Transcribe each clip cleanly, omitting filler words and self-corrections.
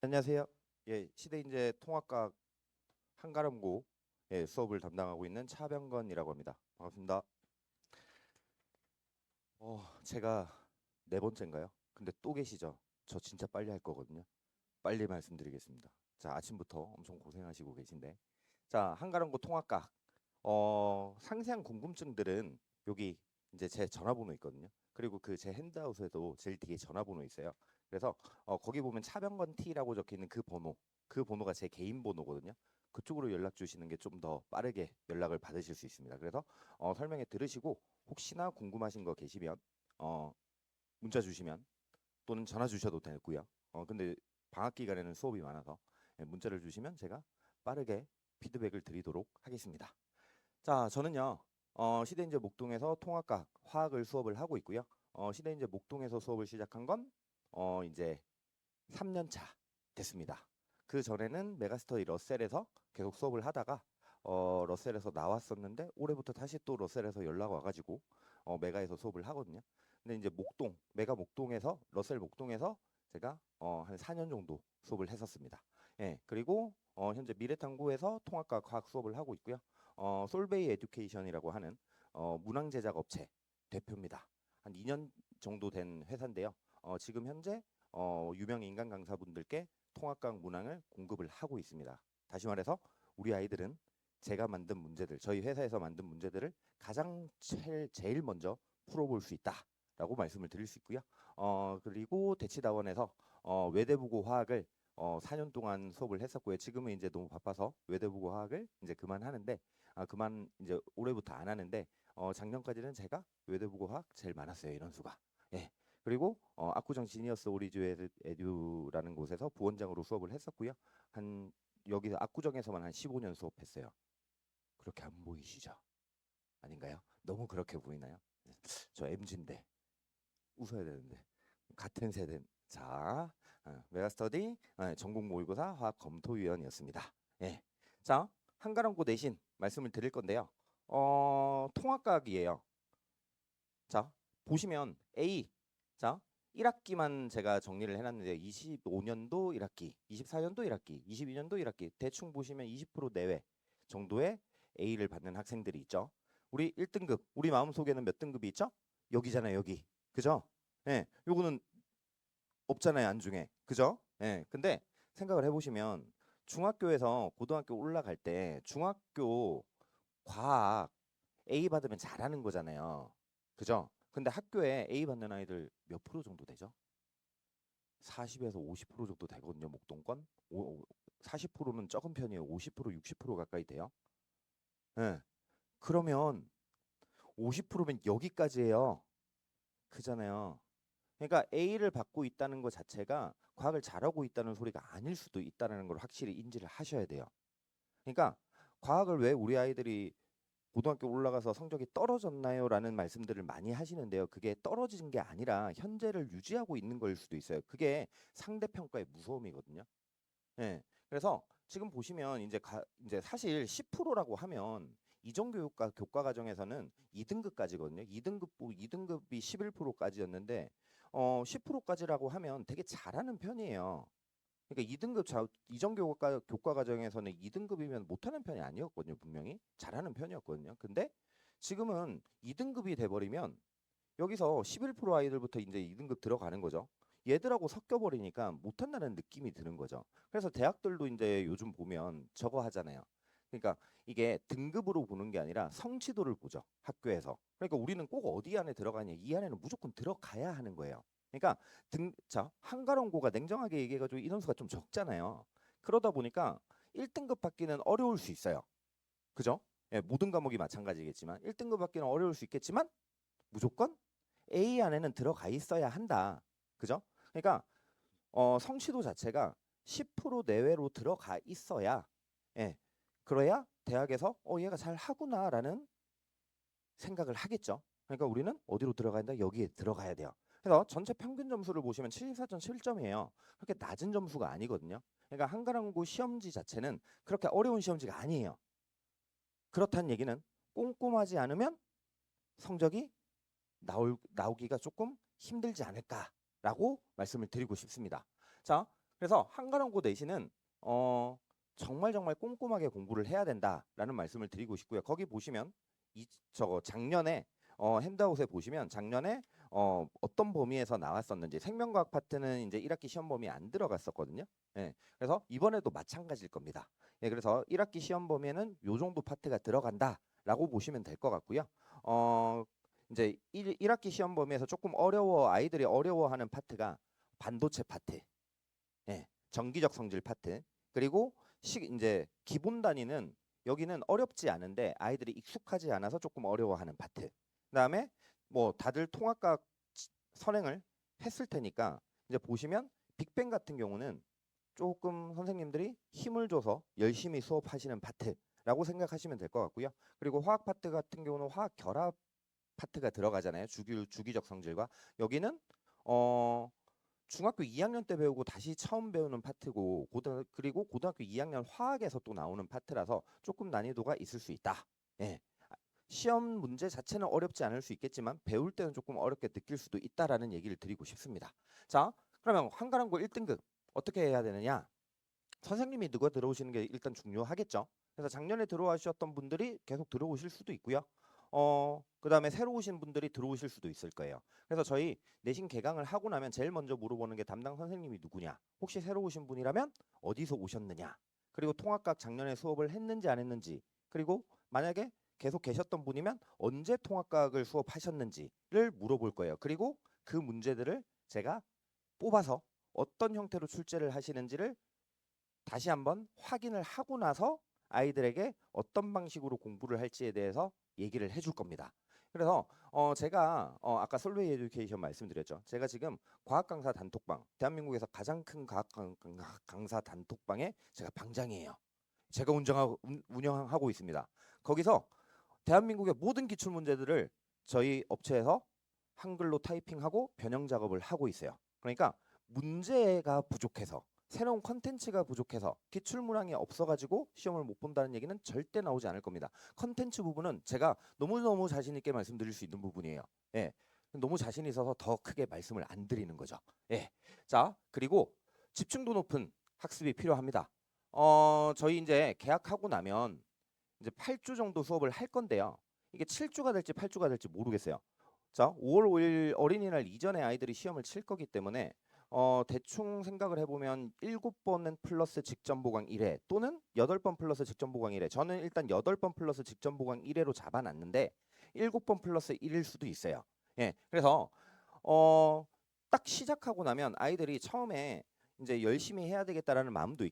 안녕하세요. 예, 시대인재 통합과학 한가름고 수업을 담당하고 있는 차병건이라고 합니다. 반갑습니다. 제가 네 번째인가요? 근데 또 계시죠? 저 진짜 빨리 할 거거든요. 빨리 말씀드리겠습니다. 자, 아침부터 엄청 고생하시고 계신데. 자, 한가름고 통합과학. 상세한 궁금증들은 여기 이제 제 전화번호 있거든요. 그리고 그 제 핸드아웃에도 제일 뒤에 전화번호 있어요. 그래서 거기 보면 차병건 T라고 적혀 있는 그 번호가 제 개인 번호거든요. 그쪽으로 연락 주시는 게 좀 더 빠르게 연락을 받으실 수 있습니다. 그래서 설명해 들으시고 혹시나 궁금하신 거 계시면 어, 문자 주시면 또는 전화 주셔도 되고요. 근데 방학 기간에는 수업이 많아서 문자를 주시면 제가 빠르게 피드백을 드리도록 하겠습니다. 자, 저는요, 시대인재 목동에서 통합과학, 화학을 수업을 하고 있고요. 시대인재 목동에서 수업을 시작한 건, 이제 3년 차 됐습니다. 그 전에는 메가스터디 러셀에서 계속 수업을 하다가, 러셀에서 나왔었는데, 올해부터 다시 또 러셀에서 연락 와가지고, 메가에서 수업을 하거든요. 근데 이제 메가 목동에서, 러셀 목동에서 제가, 한 4년 정도 수업을 했었습니다. 예, 그리고, 현재 미래탐구에서 통합과학 과학 수업을 하고 있고요. 솔베이 에듀케이션이라고 하는 문항 제작 업체 대표입니다. 한 2년 정도 된 회사인데요. 지금 현재 유명 인간 강사분들께 통합과학 문항을 공급을 하고 있습니다. 다시 말해서 우리 아이들은 제가 만든 문제들, 저희 회사에서 만든 문제들을 가장 제일 먼저 풀어볼 수 있다라고 말씀을 드릴 수 있고요. 그리고 대치다원에서 외대부고 화학을 4년 동안 수업을 했었고요. 지금은 이제 너무 바빠서 외대부고 화학을 이제 그만하는데 그만 이제 올해부터 안 하는데 작년까지는 제가 외대부고 화학 제일 많았어요. 인원수가. 예. 그리고 압구정 지니어스 오리주 에듀라는 곳에서 부원장으로 수업을 했었고요. 한 여기서 압구정에서만 한 15년 수업했어요. 그렇게 안 보이시죠? 아닌가요? 너무 그렇게 보이나요? 저 MZ인데 웃어야 되는데 같은 세대. 자, 메가스터디 전국 모의고사 화학 검토위원이었습니다. 예. 자, 한가람고 내신 말씀을 드릴 건데요. 통합과학이에요. 자, 보시면 A. 자, 1학기만 제가 정리를 해놨는데 25년도 1학기, 24년도 1학기, 22년도 1학기 대충 보시면 20% 내외 정도의 A를 받는 학생들이 있죠. 우리 1등급, 우리 마음속에는 몇 등급이 있죠? 여기잖아요, 여기. 그죠? 예, 요거는 없잖아요, 안중에. 그죠? 예, 근데 생각을 해보시면 중학교에서 고등학교 올라갈 때 중학교 과학 A 받으면 잘하는 거잖아요. 그죠? 근데 학교에 A 받는 아이들 몇 프로 정도 되죠? 40에서 50% 정도 되거든요, 목동권. 40%는 적은 편이에요. 50%, 60% 가까이 돼요. 예. 그러면 50%면 여기까지예요. 그잖아요. 그러니까 A를 받고 있다는 것 자체가 과학을 잘하고 있다는 소리가 아닐 수도 있다는 걸 확실히 인지를 하셔야 돼요. 그러니까 과학을 왜 우리 아이들이 고등학교 올라가서 성적이 떨어졌나요? 라는 말씀들을 많이 하시는데요. 그게 떨어진 게 아니라 현재를 유지하고 있는 걸 수도 있어요. 그게 상대평가의 무서움이거든요. 예. 그래서 지금 보시면 이제 사실 10%라고 하면 이종교육과 교과 과정에서는 2등급까지거든요. 2등급이 11%까지였는데 10%까지라고 하면 되게 잘하는 편이에요. 그러니까 2등급 교과 과정에서는 2등급이면 못하는 편이 아니었거든요, 분명히. 잘하는 편이었거든요. 근데 지금은 2등급이 돼버리면 여기서 11% 아이들부터 이제 2등급 들어가는 거죠. 얘들하고 섞여버리니까 못한다는 느낌이 드는 거죠. 그래서 대학들도 이제 요즘 보면 저거 하잖아요. 그러니까 이게 등급으로 보는 게 아니라 성취도를 보죠. 학교에서. 그러니까 우리는 꼭 어디 안에 들어가냐. 이 안에는 무조건 들어가야 하는 거예요. 그러니까 한가롱고가 냉정하게 얘기해가지고 인원수가 좀 적잖아요. 그러다 보니까 1등급 받기는 어려울 수 있어요. 그죠? 예, 모든 과목이 마찬가지겠지만 1등급 받기는 어려울 수 있겠지만 무조건 A 안에는 들어가 있어야 한다. 그죠? 그러니까 성취도 자체가 10% 내외로 들어가 있어야 예, 그래야 대학에서 얘가 잘 하구나라는 생각을 하겠죠. 그러니까 우리는 어디로 들어가야 된다? 여기에 들어가야 돼요. 그래서 전체 평균 점수를 보시면 74.7점이에요. 그렇게 낮은 점수가 아니거든요. 그러니까 한가람고 시험지 자체는 그렇게 어려운 시험지가 아니에요. 그렇다는 얘기는 꼼꼼하지 않으면 성적이 나오기가 조금 힘들지 않을까라고 말씀을 드리고 싶습니다. 자, 그래서 한가람고 내신은 정말 정말 꼼꼼하게 공부를 해야 된다라는 말씀을 드리고 싶고요. 거기 보시면 저거 작년에 핸드아웃에 보시면 작년에 어떤 범위에서 나왔었는지 생명과학 파트는 이제 1학기 시험 범위에 안 들어갔었거든요. 예, 그래서 이번에도 마찬가지일 겁니다. 예, 그래서 1학기 시험 범위에는 요 정도 파트가 들어간다라고 보시면 될 것 같고요. 이제 1학기 시험 범위에서 조금 아이들이 어려워하는 파트가 반도체 파트, 예, 정기적 성질 파트, 그리고 이제 기본 단위는 여기는 어렵지 않은데 아이들이 익숙하지 않아서 조금 어려워하는 파트. 그다음에 뭐 다들 통합과학 선행을 했을 테니까 이제 보시면 빅뱅 같은 경우는 조금 선생님들이 힘을 줘서 열심히 수업하시는 파트라고 생각하시면 될 것 같고요. 그리고 화학 파트 같은 경우는 화학 결합 파트가 들어가잖아요. 주기적 성질과 여기는 중학교 2학년 때 배우고 다시 처음 배우는 파트고 그리고 고등학교 2학년 화학에서 또 나오는 파트라서 조금 난이도가 있을 수 있다. 예. 시험 문제 자체는 어렵지 않을 수 있겠지만 배울 때는 조금 어렵게 느낄 수도 있다라는 얘기를 드리고 싶습니다. 자, 그러면 한가람고 1등급 어떻게 해야 되느냐? 선생님이 누가 들어오시는 게 일단 중요하겠죠. 그래서 작년에 들어와주셨던 분들이 계속 들어오실 수도 있고요. 그다음에 새로 오신 분들이 들어오실 수도 있을 거예요. 그래서 저희 내신 개강을 하고 나면 제일 먼저 물어보는 게 담당 선생님이 누구냐. 혹시 새로 오신 분이라면 어디서 오셨느냐. 그리고 통합과학 작년에 수업을 했는지 안 했는지. 그리고 만약에 계속 계셨던 분이면 언제 통합과학을 수업하셨는지를 물어볼 거예요. 그리고 그 문제들을 제가 뽑아서 어떤 형태로 출제를 하시는지를 다시 한번 확인을 하고 나서 아이들에게 어떤 방식으로 공부를 할지에 대해서 얘기를 해줄 겁니다. 그래서 제가 아까 솔베이 에듀케이션 말씀드렸죠. 제가 지금 과학 강사 단톡방, 대한민국에서 가장 큰 과학 강사 단톡방의 제가 방장이에요. 제가 운영하고 있습니다. 거기서 대한민국의 모든 기출 문제들을 저희 업체에서 한글로 타이핑하고 변형 작업을 하고 있어요. 그러니까 문제가 부족해서 새로운 컨텐츠가 부족해서 기출 문항이 없어가지고 시험을 못 본다는 얘기는 절대 나오지 않을 겁니다. 컨텐츠 부분은 제가 너무너무 자신 있게 말씀드릴 수 있는 부분이에요. 예, 너무 자신 있어서 더 크게 말씀을 안 드리는 거죠. 예, 자, 그리고 집중도 높은 학습이 필요합니다. 저희 이제 개학하고 나면 이제 8주 정도 수업을 할 건데요. 이게 7주가 될지 8주가 될지 모르겠어요. 자, 5월 5일 어린이날 이전에 아이들이 시험을 칠 거기 때문에 대충 생각을 해보면 7번은 플러스 직전 보강 1회 또는 8번 플러스 직전 보강 1회. 저는 일단 8번 플러스 직전 보강 1회로 잡아놨는데 7번 플러스 1일 수도 있어요. 예, 그래서 딱 시작하고 나면 아이들이 처음에 이제 열심히 해야 되겠다라는 마음도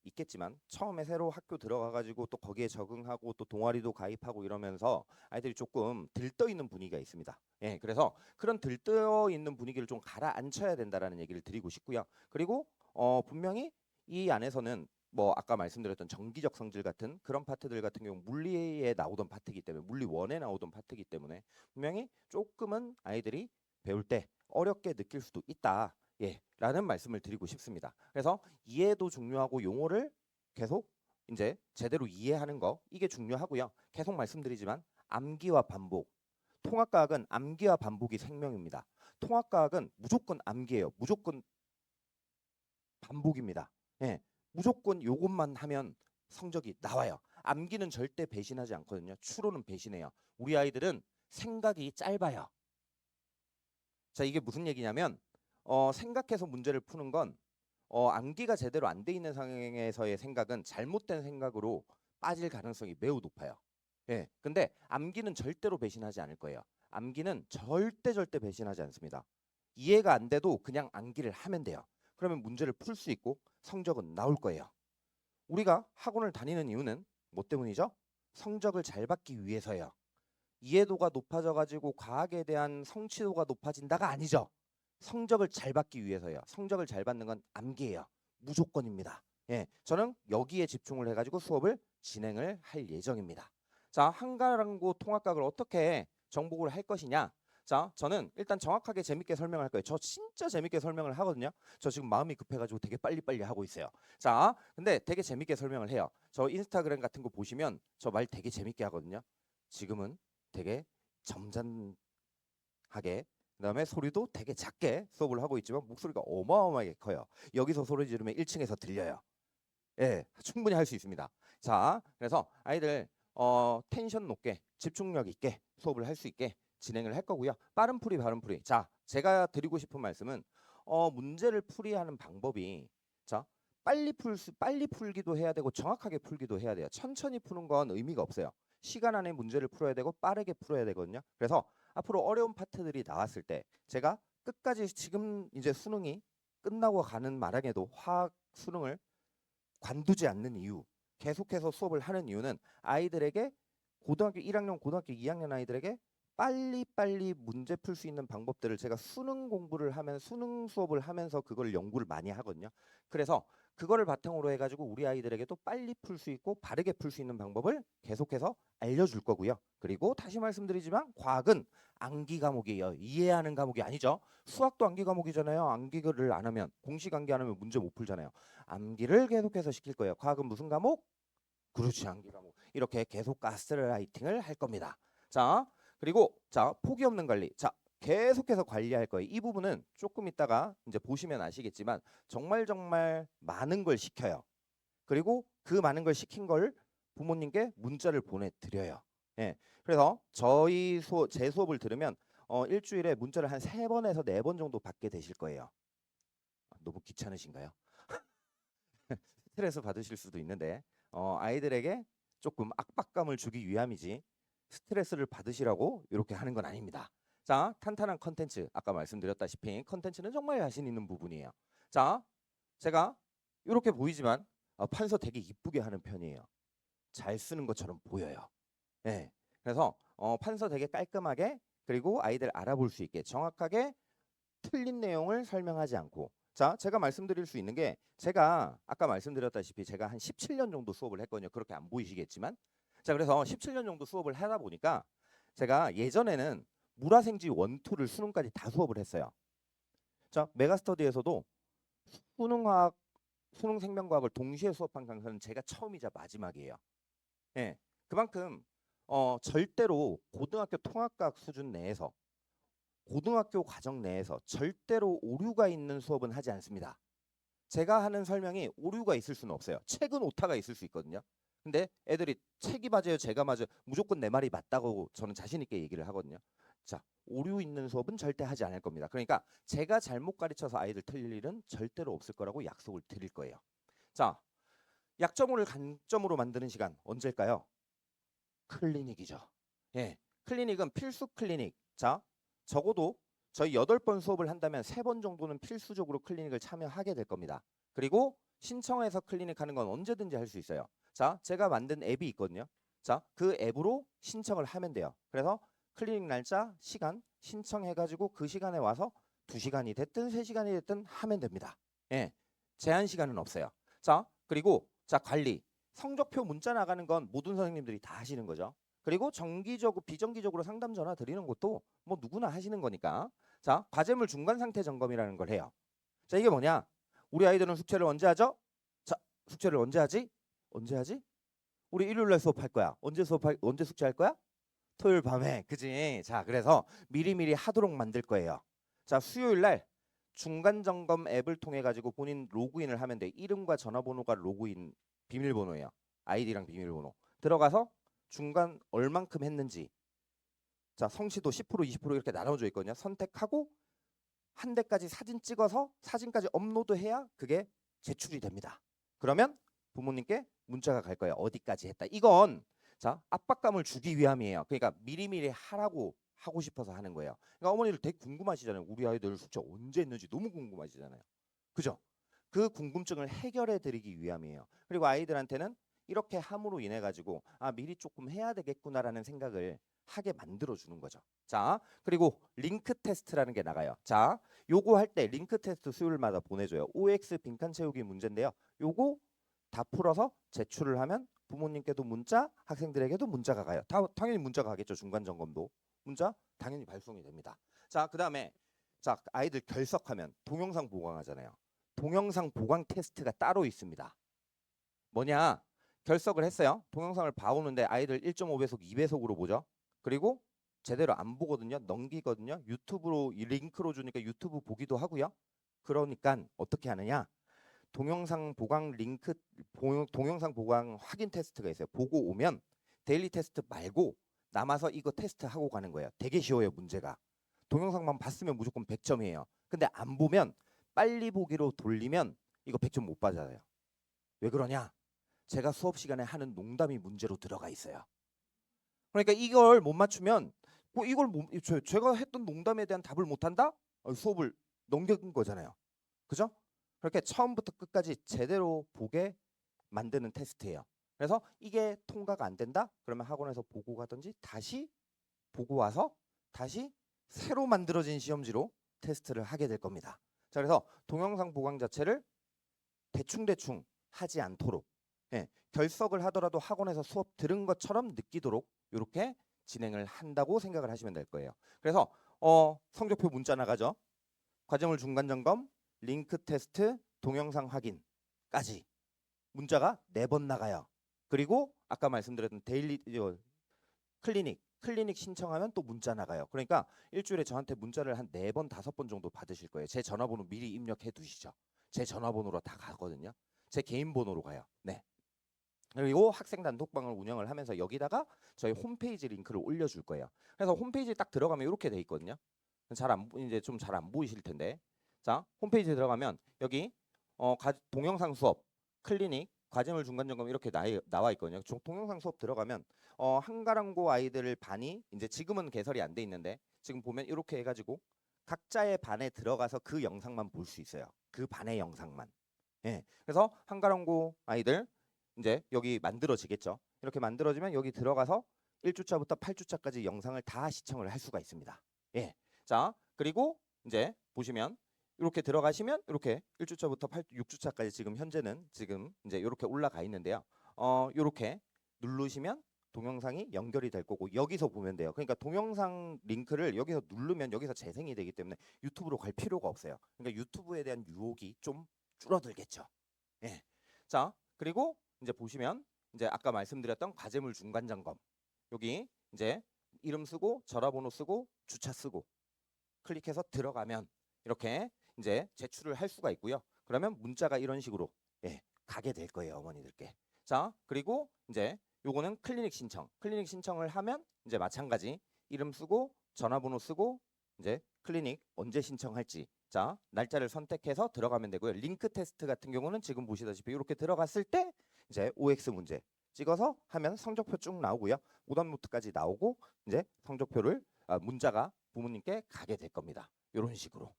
있겠지만 처음에 새로 학교 들어가가지고 또 거기에 적응하고 또 동아리도 가입하고 이러면서 아이들이 조금 들떠 있는 분위기가 있습니다. 예, 그래서 그런 들떠 있는 분위기를 좀 가라앉혀야 된다라는 얘기를 드리고 싶고요. 그리고 분명히 이 안에서는 뭐 아까 말씀드렸던 정기적 성질 같은 그런 파트들 같은 경우 물리에 나오던 파트이기 때문에 물리 1에 나오던 파트이기 때문에 분명히 조금은 아이들이 배울 때 어렵게 느낄 수도 있다. 예, 라는 말씀을 드리고 싶습니다. 그래서 이해도 중요하고 용어를 계속 이제 제대로 이해하는 거 이게 중요하고요. 계속 말씀드리지만 암기와 반복. 통합과학은 암기와 반복이 생명입니다. 통합과학은 무조건 암기예요. 무조건 반복입니다. 예, 무조건 요것만 하면 성적이 나와요. 암기는 절대 배신하지 않거든요. 추로는 배신해요. 우리 아이들은 생각이 짧아요. 자, 이게 무슨 얘기냐면 생각해서 문제를 푸는 건 암기가 제대로 안 돼 있는 상황에서의 생각은 잘못된 생각으로 빠질 가능성이 매우 높아요. 예, 근데 암기는 절대로 배신하지 않을 거예요. 암기는 절대 배신하지 않습니다. 이해가 안 돼도 그냥 암기를 하면 돼요. 그러면 문제를 풀 수 있고 성적은 나올 거예요. 우리가 학원을 다니는 이유는 뭐 때문이죠? 성적을 잘 받기 위해서예요. 이해도가 높아져가지고 과학에 대한 성취도가 높아진다가 아니죠. 성적을 잘 받기 위해서요. 성적을 잘 받는 건 암기예요. 무조건입니다. 예, 저는 여기에 집중을 해가지고 수업을 진행을 할 예정입니다. 자, 한가랑고 통합각을 어떻게 정복을 할 것이냐? 자, 저는 일단 정확하게 재밌게 설명할 거예요. 저 진짜 재밌게 설명을 하거든요. 저 지금 마음이 급해가지고 되게 빨리빨리 하고 있어요. 자, 근데 되게 재밌게 설명을 해요. 저 인스타그램 같은 거 보시면 저 말 되게 재밌게 하거든요. 지금은 되게 점잖하게 그다음에 소리도 되게 작게 수업을 하고 있지만 목소리가 어마어마하게 커요. 여기서 소리 지르면 1층에서 들려요. 예, 충분히 할 수 있습니다. 자, 그래서 아이들 텐션 높게 집중력 있게 수업을 할 수 있게 진행을 할 거고요. 빠른 풀이, 바른 풀이. 자, 제가 드리고 싶은 말씀은 문제를 풀이하는 방법이 자, 빨리 풀기도 해야 되고 정확하게 풀기도 해야 돼요. 천천히 푸는 건 의미가 없어요. 시간 안에 문제를 풀어야 되고 빠르게 풀어야 되거든요. 그래서 앞으로 어려운 파트들이 나왔을 때 제가 끝까지 지금 이제 수능이 끝나고 가는 마당에도 화학 수능을 관두지 않는 이유, 계속해서 수업을 하는 이유는 아이들에게 고등학교 1학년, 고등학교 2학년 아이들에게 빨리빨리 문제 풀 수 있는 방법들을 제가 수능 공부를 하면 수능 수업을 하면서 그걸 연구를 많이 하거든요. 그래서 그거를 바탕으로 해가지고 우리 아이들에게도 빨리 풀 수 있고 바르게 풀 수 있는 방법을 계속해서 알려줄 거고요. 그리고 다시 말씀드리지만 과학은 암기 과목이에요. 이해하는 과목이 아니죠. 수학도 암기 과목이잖아요. 암기를 안 하면 공식 암기 안 하면 문제 못 풀잖아요. 암기를 계속해서 시킬 거예요. 과학은 무슨 과목? 그렇지, 암기 과목. 이렇게 계속 가스라이팅을 할 겁니다. 자, 그리고 자, 포기 없는 관리. 자, 계속해서 관리할 거예요. 이 부분은 조금 있다가 이제 보시면 아시겠지만 정말 많은 걸 시켜요. 그리고 그 많은 걸 시킨 걸 부모님께 문자를 보내드려요. 예. 그래서 제 수업을 들으면 일주일에 문자를 한 3번에서 4번 정도 받게 되실 거예요. 너무 귀찮으신가요? 스트레스 받으실 수도 있는데 아이들에게 조금 압박감을 주기 위함이지 스트레스를 받으시라고 이렇게 하는 건 아닙니다. 자, 탄탄한 컨텐츠 아까 말씀드렸다시피 컨텐츠는 정말 자신 있는 부분이에요. 자, 제가 이렇게 보이지만 판서 되게 이쁘게 하는 편이에요. 잘 쓰는 것처럼 보여요. 네. 그래서 판서 되게 깔끔하게 그리고 아이들 알아볼 수 있게 정확하게 틀린 내용을 설명하지 않고 자, 제가 말씀드릴 수 있는 게 제가 아까 말씀드렸다시피 제가 한 17년 정도 수업을 했거든요. 그렇게 안 보이시겠지만 자, 그래서 17년 정도 수업을 하다 보니까 제가 예전에는 물화생지 1, 2를 수능까지 다 수업을 했어요. 자, 메가스터디에서도 수능화학, 수능생명과학을 동시에 수업한 강사는 제가 처음이자 마지막이에요. 예, 그만큼 절대로 고등학교 통합과학 수준 내에서 고등학교 과정 내에서 절대로 오류가 있는 수업은 하지 않습니다. 제가 하는 설명이 오류가 있을 수는 없어요. 책은 오타가 있을 수 있거든요. 근데 애들이 책이 맞아요, 제가 맞아요. 무조건 내 말이 맞다고 저는 자신 있게 얘기를 하거든요. 자, 오류 있는 수업은 절대 하지 않을 겁니다. 그러니까 제가 잘못 가르쳐서 아이들 틀릴 일은 절대로 없을 거라고 약속을 드릴 거예요. 자, 약점을 강점으로 만드는 시간 언제일까요? 클리닉이죠. 예, 클리닉은 필수 클리닉. 자, 적어도 저희 8번 수업을 한다면 3번 정도는 필수적으로 클리닉을 참여하게 될 겁니다. 그리고 신청해서 클리닉 하는 건 언제든지 할 수 있어요. 자, 제가 만든 앱이 있거든요. 자, 그 앱으로 신청을 하면 돼요. 그래서 클리닉 날짜, 시간 신청해가지고 그 시간에 와서 2시간이 됐든 3시간이 됐든 하면 됩니다. 예, 제한 시간은 없어요. 자, 그리고 자, 관리. 성적표 문자 나가는 건 모든 선생님들이 다 하시는 거죠. 그리고 정기적으로 비정기적으로 상담 전화 드리는 것도 뭐 누구나 하시는 거니까. 자, 과제물 중간 상태 점검이라는 걸 해요. 자, 이게 뭐냐? 우리 아이들은 숙제를 언제 하죠? 자, 숙제를 언제 하지? 언제 하지? 우리 일요일 날 수업할 거야. 언제 숙제할 거야? 토요일 밤에. 그지? 자, 그래서 미리미리 하도록 만들 거예요. 자, 수요일 날 중간 점검 앱을 통해 가지고 본인 로그인을 하면 돼. 이름과 전화번호가 로그인 비밀번호예요. 아이디랑 비밀번호. 들어가서 중간 얼만큼 했는지. 자, 성취도 10% 20% 이렇게 나눠져 있거든요. 선택하고 한 대까지 사진 찍어서 사진까지 업로드해야 그게 제출이 됩니다. 그러면 부모님께 문자가 갈 거예요. 어디까지 했다. 이건 자, 압박감을 주기 위함이에요. 그러니까 미리미리 하라고 하고 싶어서 하는 거예요. 그러니까 어머니들 되게 궁금하시잖아요. 우리 아이들 숙제 언제 했는지 너무 궁금하시잖아요. 그죠? 그 궁금증을 해결해 드리기 위함이에요. 그리고 아이들한테는 이렇게 함으로 인해 가지고 미리 조금 해야 되겠구나라는 생각을 하게 만들어 주는 거죠. 자, 그리고 링크 테스트라는 게 나가요. 자, 요거 할 때 링크 테스트 수요일마다 보내줘요. OX 빈칸 채우기 문제인데요. 요거 다 풀어서 제출을 하면 부모님께도 문자, 학생들에게도 문자가 가요. 당연히 문자가 가겠죠. 중간 점검도 문자 당연히 발송이 됩니다. 자, 그다음에 자, 아이들 결석하면 동영상 보강하잖아요. 동영상 보강 테스트가 따로 있습니다. 뭐냐? 결석을 했어요. 동영상을 봐오는데 아이들 1.5배속, 2배속으로 보죠. 그리고 제대로 안 보거든요. 넘기거든요. 유튜브로 이 링크로 주니까 유튜브 보기도 하고요. 그러니까 어떻게 하느냐? 동영상 보강 링크 동영상 보강 확인 테스트가 있어요. 보고 오면 데일리 테스트 말고 남아서 이거 테스트 하고 가는 거예요. 되게 쉬워요, 문제가. 동영상만 봤으면 무조건 100점이에요. 근데 안 보면 빨리 보기로 돌리면 이거 100점 못 받아요. 왜 그러냐? 제가 수업 시간에 하는 농담이 문제로 들어가 있어요. 그러니까 이걸 못 맞추면 이걸 제가 했던 농담에 대한 답을 못 한다? 수업을 넘긴 거잖아요. 그죠? 그렇게 처음부터 끝까지 제대로 보게 만드는 테스트예요. 그래서 이게 통과가 안 된다? 그러면 학원에서 보고 가든지 다시 보고 와서 다시 새로 만들어진 시험지로 테스트를 하게 될 겁니다. 자, 그래서 동영상 보강 자체를 대충대충 하지 않도록, 예, 결석을 하더라도 학원에서 수업 들은 것처럼 느끼도록 이렇게 진행을 한다고 생각을 하시면 될 거예요. 그래서 성적표 문자 나가죠. 과제물 중간 점검, 링크 테스트, 동영상 확인까지 문자가 4번 나가요. 그리고 아까 말씀드렸던 데일리 클리닉 신청하면 또 문자 나가요. 그러니까 일주일에 저한테 문자를 한 4번, 5번 정도 받으실 거예요. 제 전화번호 미리 입력해 두시죠. 제 전화번호로 다 가거든요. 제 개인 번호로 가요. 네. 그리고 학생 단톡방을 운영을 하면서 여기다가 저희 홈페이지 링크를 올려줄 거예요. 그래서 홈페이지 딱 들어가면 이렇게 돼 있거든요. 이제 좀 잘 안 보이실 텐데, 자, 홈페이지에 들어가면 여기 동영상 수업, 클리닉, 과제물 중간 점검 이렇게 나와 있거든요. 동영상 수업 들어가면 한가람고 아이들 반이 이제 지금은 개설이 안 돼 있는데 지금 보면 이렇게 해가지고 각자의 반에 들어가서 그 영상만 볼 수 있어요. 그 반의 영상만. 예. 그래서 한가람고 아이들 이제 여기 만들어지겠죠. 이렇게 만들어지면 여기 들어가서 1주차부터 8주차까지 영상을 다 시청을 할 수가 있습니다. 예. 자, 그리고 이제 보시면 이렇게 들어가시면 이렇게 1주차부터 6주차까지 지금 현재는 지금 이제 이렇게 올라가 있는데요. 이렇게 누르시면 동영상이 연결이 될 거고 여기서 보면 돼요. 그러니까 동영상 링크를 여기서 누르면 여기서 재생이 되기 때문에 유튜브로 갈 필요가 없어요. 그러니까 유튜브에 대한 유혹이 좀 줄어들겠죠. 예. 자, 그리고 이제 보시면 이제 아까 말씀드렸던 과제물 중간 점검. 여기 이제 이름 쓰고 전화번호 쓰고 주차 쓰고 클릭해서 들어가면 이렇게 이제 제출을 할 수가 있고요. 그러면 문자가 이런 식으로 가게 될 거예요, 어머니들께. 자, 그리고 이제 요거는 클리닉 신청. 클리닉 신청을 하면 이제 마찬가지 이름 쓰고 전화번호 쓰고 이제 클리닉 언제 신청할지 자 날짜를 선택해서 들어가면 되고요. 링크 테스트 같은 경우는 지금 보시다시피 이렇게 들어갔을 때 이제 OX 문제 찍어서 하면 성적표 쭉 나오고요. 오답 노트까지 나오고 이제 성적표를 문자가 부모님께 가게 될 겁니다. 이런 식으로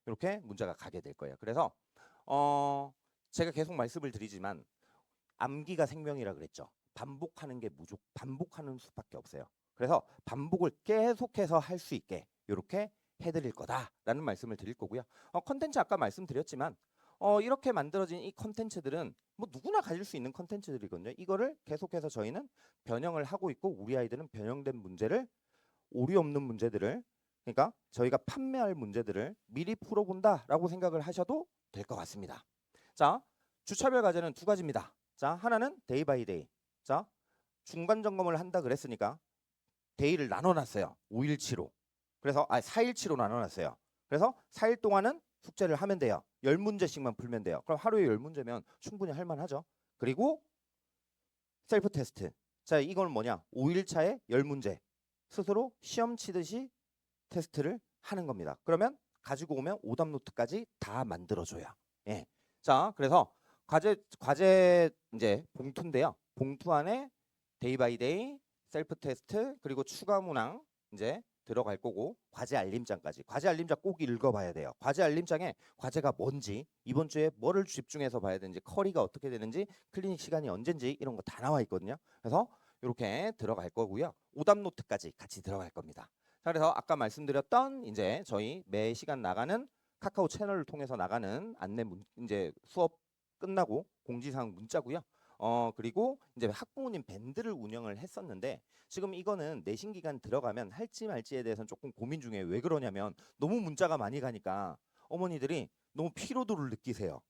이렇게 문자가 가게 될 거예요. 그래서 제가 계속 말씀을 드리지만 암기가 생명이라 그랬죠. 반복하는 게 반복하는 수밖에 없어요. 그래서 반복을 계속해서 할 수 있게 이렇게 해드릴 거다라는 말씀을 드릴 거고요. 컨텐츠 아까 말씀드렸지만 이렇게 만들어진 이 컨텐츠들은 뭐 누구나 가질 수 있는 컨텐츠들이거든요. 이거를 계속해서 저희는 변형을 하고 있고 우리 아이들은 변형된 문제를 오류 없는 문제들을 그러니까 저희가 판매할 문제들을 미리 풀어본다라고 생각을 하셔도 될 것 같습니다. 자, 주차별 과제는 2가지입니다. 자, 하나는 데이 바이 데이. 자, 중간 점검을 한다 그랬으니까 데이를 나눠놨어요. 5일치로. 그래서 4일치로 나눠놨어요. 그래서 4일 동안은 숙제를 하면 돼요. 10문제씩만 풀면 돼요. 그럼 하루에 10문제면 충분히 할만하죠. 그리고 셀프 테스트. 자, 이건 뭐냐? 5일차에 10문제. 스스로 시험 치듯이 테스트를 하는 겁니다. 그러면 가지고 오면 오답 노트까지 다 만들어줘요. 예. 자, 그래서 과제 이제 봉투인데요. 봉투 안에 데이 바이 데이, 셀프 테스트, 그리고 추가 문항 이제 들어갈 거고 과제 알림장까지. 과제 알림장 꼭 읽어봐야 돼요. 과제 알림장에 과제가 뭔지, 이번 주에 뭐를 집중해서 봐야 되는지, 커리가 어떻게 되는지, 클리닉 시간이 언젠지 이런 거 다 나와 있거든요. 그래서 이렇게 들어갈 거고요. 오답 노트까지 같이 들어갈 겁니다. 자, 그래서 아까 말씀드렸던 이제 저희 매 시간 나가는 카카오 채널을 통해서 나가는 안내 이제 수업 끝나고 공지사항 문자고요. 그리고 이제 학부모님 밴드를 운영을 했었는데 지금 이거는 내신 기간 들어가면 할지 말지에 대해서는 조금 고민 중에 왜 그러냐면 너무 문자가 많이 가니까 어머니들이 너무 피로도를 느끼세요.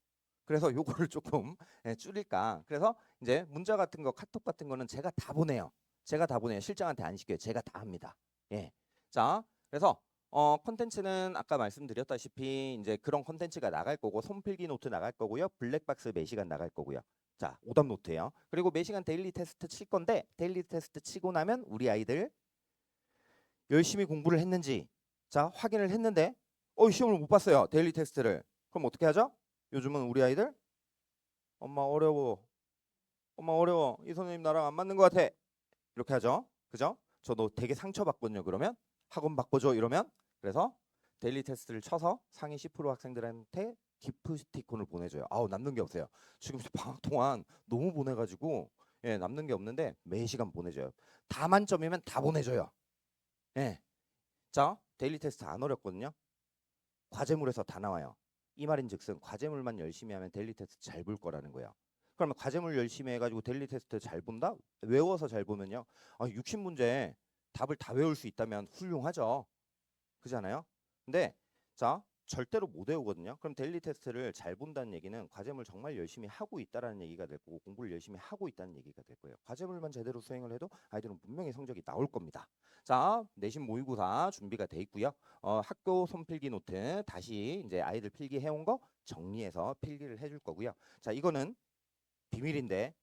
그래서 요거를 조금 줄일까. 그래서 이제 문자 같은 거 카톡 같은 거는 제가 다 보내요. 제가 다 보내요. 실장한테 안 시켜요. 제가 다 합니다. 예. 자, 그래서 콘텐츠는 아까 말씀드렸다시피 이제 그런 콘텐츠가 나갈 거고 손필기 노트 나갈 거고요. 블랙박스 매시간 나갈 거고요. 자, 오답 노트예요. 그리고 매시간 데일리 테스트 칠 건데 데일리 테스트 치고 나면 우리 아이들 열심히 공부를 했는지 자, 확인을 했는데 시험을 못 봤어요. 데일리 테스트를. 그럼 어떻게 하죠? 요즘은 우리 아이들 엄마 어려워. 엄마 어려워. 이 선생님 나랑 안 맞는 것 같아. 이렇게 하죠. 그죠? 저도 되게 상처받거든요. 그러면 학원 바꿔줘 이러면 그래서 데일리 테스트를 쳐서 상위 10% 학생들한테 기프티콘을 보내줘요. 아우 남는 게 없어요. 지금 방학 동안 너무 보내가지고 예 남는 게 없는데 매 시간 보내줘요. 다 만점이면 다 보내줘요. 예. 자 데일리 테스트 안 어렵거든요. 과제물에서 다 나와요. 이 말인즉슨 과제물만 열심히 하면 데일리 테스트 잘 볼 거라는 거예요. 그러면 과제물 열심히 해가지고 데일리 테스트 잘 본다? 외워서 잘 보면요. 60문제 답을 다 외울 수 있다면 훌륭하죠. 그잖아요. 근데 자 절대로 못 외우거든요. 그럼 데일리 테스트를 잘 본다는 얘기는 과제물 정말 열심히 하고 있다라는 얘기가 될 거고 공부를 열심히 하고 있다는 얘기가 될 거예요. 과제물만 제대로 수행을 해도 아이들은 분명히 성적이 나올 겁니다. 자 내신 모의고사 준비가 돼 있고요. 학교 손필기 노트 다시 이제 아이들 필기 해온 거 정리해서 필기를 해줄 거고요. 자 이거는 비밀인데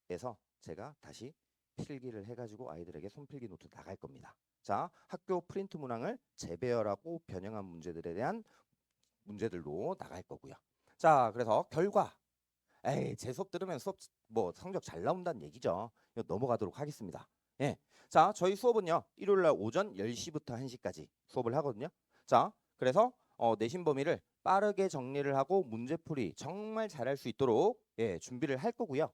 에서 제가 다시 필기를 해가지고 아이들에게 손필기 노트 나갈 겁니다. 자, 학교 프린트 문항을 재배열하고 변형한 문제들에 대한 문제들로 나갈 거고요. 자, 그래서 결과. 에이, 제 수업 들으면 수업 뭐 성적 잘 나온다는 얘기죠. 이거 넘어가도록 하겠습니다. 예. 자, 저희 수업은요. 일요일 날 오전 10시부터 1시까지 수업을 하거든요. 자, 그래서 내신 범위를 빠르게 정리를 하고 문제풀이 정말 잘할 수 있도록 예, 준비를 할 거고요.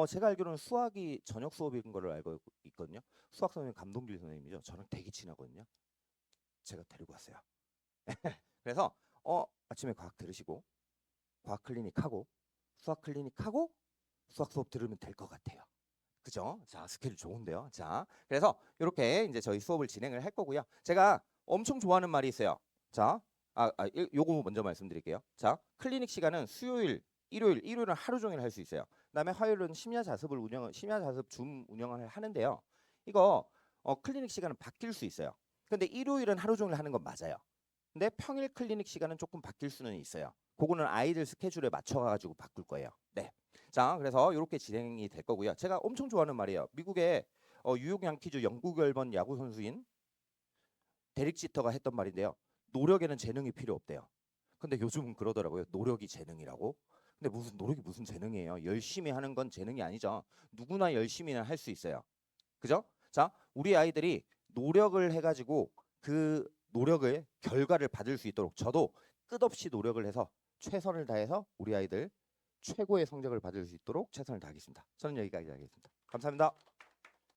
제가 알기로는 수학이 저녁 수업인 거를 알고 있거든요. 수학 선생님 감동길 선생님이죠. 저랑 되게 친하거든요. 제가 데리고 왔어요. 그래서 아침에 과학 들으시고 과학 클리닉 하고 수학 클리닉 하고 수학 수업 들으면 될 것 같아요. 그죠? 자, 스케줄 좋은데요. 자, 그래서 이렇게 이제 저희 수업을 진행을 할 거고요. 제가 엄청 좋아하는 말이 있어요. 자, 요거 먼저 말씀드릴게요. 자, 클리닉 시간은 수요일, 일요일은 하루 종일 할 수 있어요. 그다음에 화요일은 심야 자습 줌 운영을 하는데요. 이거 클리닉 시간은 바뀔 수 있어요. 근데 일요일은 하루 종일 하는 건 맞아요. 근데 평일 클리닉 시간은 조금 바뀔 수는 있어요. 그거는 아이들 스케줄에 맞춰가지고 바꿀 거예요. 네. 자, 그래서 이렇게 진행이 될 거고요. 제가 엄청 좋아하는 말이에요. 미국의 뉴욕 양키즈 영구 결번 야구 선수인 데릭 지터가 했던 말인데요. 노력에는 재능이 필요 없대요. 근데 요즘은 그러더라고요. 노력이 재능이라고. 근데 무슨 노력이 무슨 재능이에요? 열심히 하는 건 재능이 아니죠. 누구나 열심히는 할 수 있어요. 그죠? 자, 우리 아이들이 노력을 해가지고 그 노력을 결과를 받을 수 있도록 저도 끝없이 노력을 해서 최선을 다해서 우리 아이들 최고의 성적을 받을 수 있도록 최선을 다하겠습니다. 저는 여기까지 하겠습니다. 감사합니다.